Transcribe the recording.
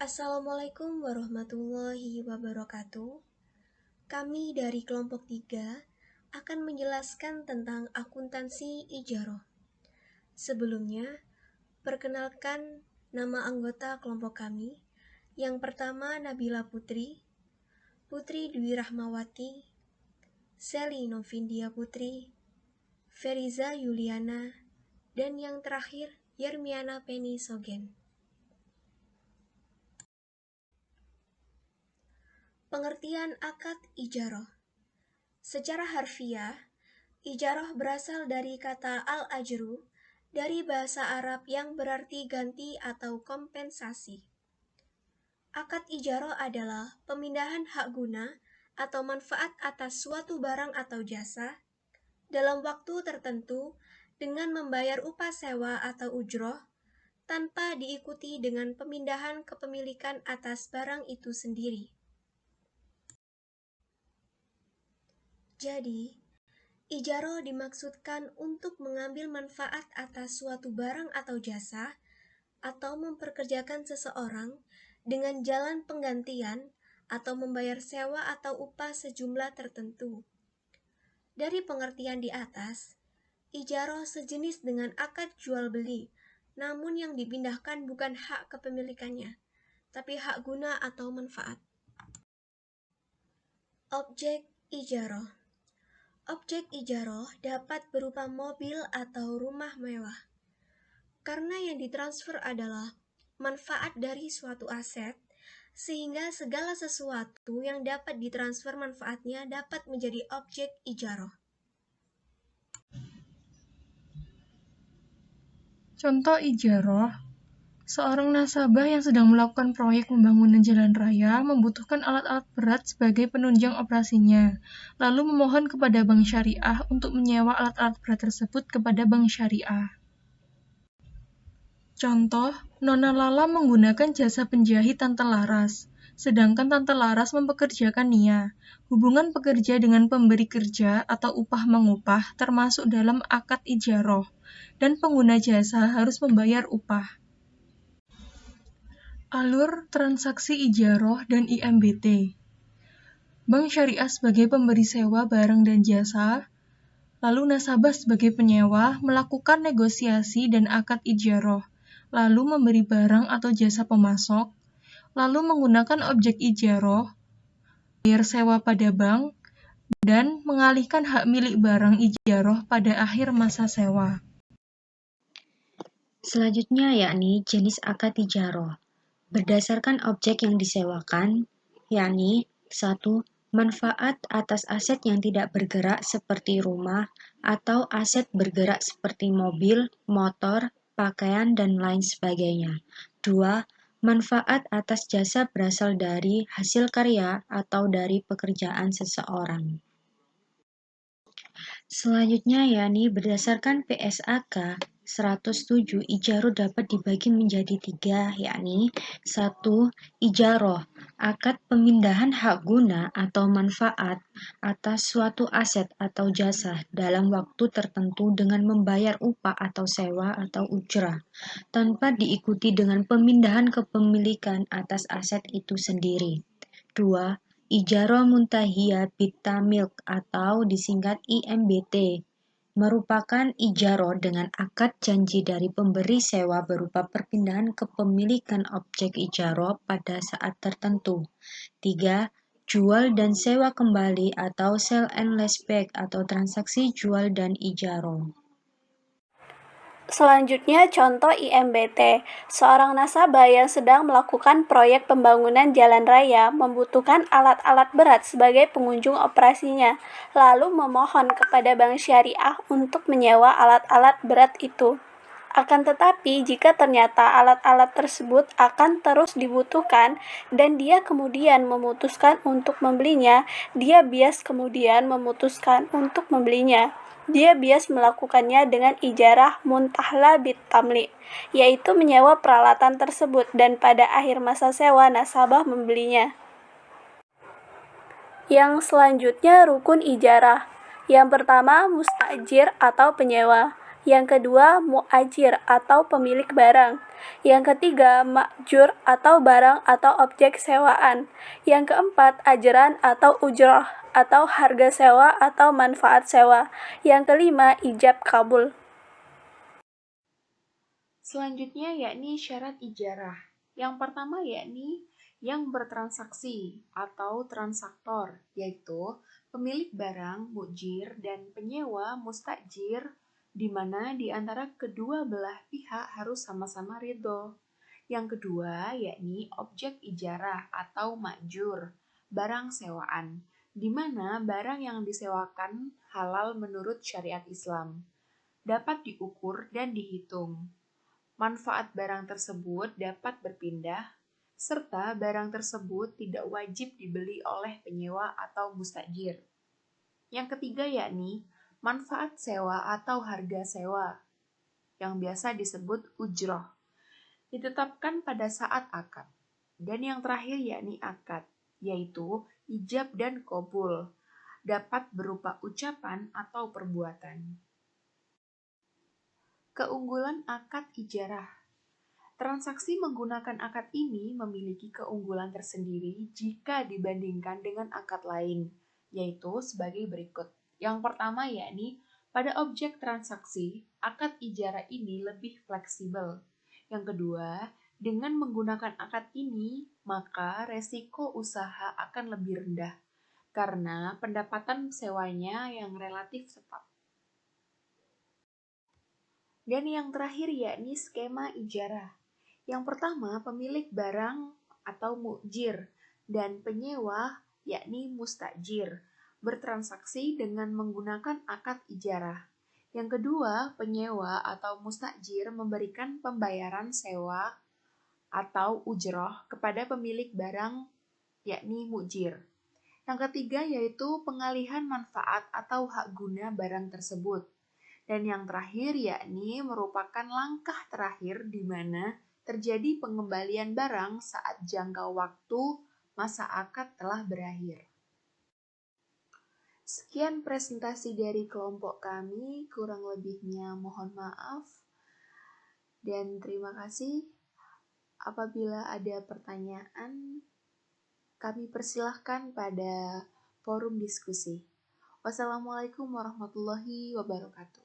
Assalamualaikum warahmatullahi wabarakatuh. Kami dari kelompok 3 akan menjelaskan tentang akuntansi ijaroh. Sebelumnya, perkenalkan nama anggota kelompok kami. Yang pertama Nabila Putri, Putri Dwi Rahmawati, Seli Novindia Putri, Feriza Yuliana, dan yang terakhir Yermiana Penny Sogen. Pengertian akad ijaroh. Secara harfiah, ijaroh berasal dari kata al-ajru dari bahasa Arab yang berarti ganti atau kompensasi. Akad ijaroh adalah pemindahan hak guna atau manfaat atas suatu barang atau jasa dalam waktu tertentu dengan membayar upah sewa atau ujroh tanpa diikuti dengan pemindahan kepemilikan atas barang itu sendiri. Jadi, ijaroh dimaksudkan untuk mengambil manfaat atas suatu barang atau jasa atau memperkerjakan seseorang dengan jalan penggantian atau membayar sewa atau upah sejumlah tertentu. Dari pengertian di atas, ijaroh sejenis dengan akad jual beli, namun yang dipindahkan bukan hak kepemilikannya, tapi hak guna atau manfaat. Objek ijaroh. Objek ijaroh dapat berupa mobil atau rumah mewah. Karena yang ditransfer adalah manfaat dari suatu aset, sehingga segala sesuatu yang dapat ditransfer manfaatnya dapat menjadi objek ijaroh. Contoh ijaroh, seorang nasabah yang sedang melakukan proyek pembangunan jalan raya membutuhkan alat-alat berat sebagai penunjang operasinya, lalu memohon kepada bank syariah untuk menyewa alat-alat berat tersebut kepada bank syariah. Contoh, Nona Lala menggunakan jasa penjahit Tante Laras, sedangkan Tante Laras mempekerjakan Nia. Hubungan pekerja dengan pemberi kerja atau upah-mengupah termasuk dalam akad ijaroh, dan pengguna jasa harus membayar upah. Alur transaksi ijaroh dan IMBT. Bank syariah sebagai pemberi sewa barang dan jasa, lalu nasabah sebagai penyewa melakukan negosiasi dan akad ijaroh, lalu memberi barang atau jasa pemasok, lalu menggunakan objek ijaroh, bayar sewa pada bank, dan mengalihkan hak milik barang ijaroh pada akhir masa sewa. Selanjutnya yakni jenis akad ijaroh. Berdasarkan objek yang disewakan, yakni 1. Manfaat atas aset yang tidak bergerak seperti rumah atau aset bergerak seperti mobil, motor, pakaian, dan lain sebagainya. 2. Manfaat atas jasa berasal dari hasil karya atau dari pekerjaan seseorang. Selanjutnya yakni berdasarkan PSAK 107, ijaroh dapat dibagi menjadi 3, yakni 1. Ijaroh, akad pemindahan hak guna atau manfaat atas suatu aset atau jasa dalam waktu tertentu dengan membayar upah atau sewa atau ujrah, tanpa diikuti dengan pemindahan kepemilikan atas aset itu sendiri. 2. Ijaroh muntahiyah bitamilk atau disingkat IMBT merupakan ijaroh dengan akad janji dari pemberi sewa berupa perpindahan kepemilikan objek ijaroh pada saat tertentu. 3. Jual dan sewa kembali atau sell and leaseback atau transaksi jual dan ijaroh. Selanjutnya contoh IMBT. Seorang nasabah yang sedang melakukan proyek pembangunan jalan raya membutuhkan alat-alat berat sebagai pengunjung operasinya, lalu memohon kepada bank syariah untuk menyewa alat-alat berat itu. Akan tetapi, jika ternyata alat-alat tersebut akan terus dibutuhkan dan dia kemudian memutuskan untuk membelinya, dia bias kemudian memutuskan untuk membelinya. Dia bias melakukannya dengan ijarah muntahla bitamli, yaitu menyewa peralatan tersebut dan pada akhir masa sewa nasabah membelinya. Yang selanjutnya rukun ijarah. Yang pertama mustajir atau penyewa. Yang kedua, mu'ajir atau pemilik barang. Yang ketiga, ma'jur atau barang atau objek sewaan. Yang keempat, ajran atau ujroh atau harga sewa atau manfaat sewa. Yang kelima, ijab kabul. Selanjutnya yakni syarat ijarah. Yang pertama yakni yang bertransaksi atau transaktor, yaitu pemilik barang, mujir, dan penyewa, mustajir, di mana di antara kedua belah pihak harus sama-sama ridho. Yang kedua yakni objek ijarah atau ma'jur, barang sewaan, di mana barang yang disewakan halal menurut syariat Islam, dapat diukur dan dihitung. Manfaat barang tersebut dapat berpindah, serta barang tersebut tidak wajib dibeli oleh penyewa atau mustajir. Yang ketiga yakni manfaat sewa atau harga sewa, yang biasa disebut ujroh, ditetapkan pada saat akad. Dan yang terakhir yakni akad, yaitu ijab dan qabul, dapat berupa ucapan atau perbuatan. Keunggulan akad ijarah. Transaksi menggunakan akad ini memiliki keunggulan tersendiri jika dibandingkan dengan akad lain, yaitu sebagai berikut. Yang pertama yakni pada objek transaksi, akad ijarah ini lebih fleksibel. Yang kedua, dengan menggunakan akad ini, maka resiko usaha akan lebih rendah, karena pendapatan sewanya yang relatif tetap. Dan yang terakhir yakni skema ijarah. Yang pertama, pemilik barang atau mujir dan penyewa yakni mustajir bertransaksi dengan menggunakan akad ijarah. Yang kedua, penyewa atau mustajir memberikan pembayaran sewa atau ujroh kepada pemilik barang yakni mujir. Yang ketiga yaitu pengalihan manfaat atau hak guna barang tersebut. Dan yang terakhir yakni merupakan langkah terakhir di mana terjadi pengembalian barang saat jangka waktu masa akad telah berakhir. Sekian presentasi dari kelompok kami, kurang lebihnya mohon maaf. Dan terima kasih. Apabila ada pertanyaan, kami persilahkan pada forum diskusi. Wassalamualaikum warahmatullahi wabarakatuh.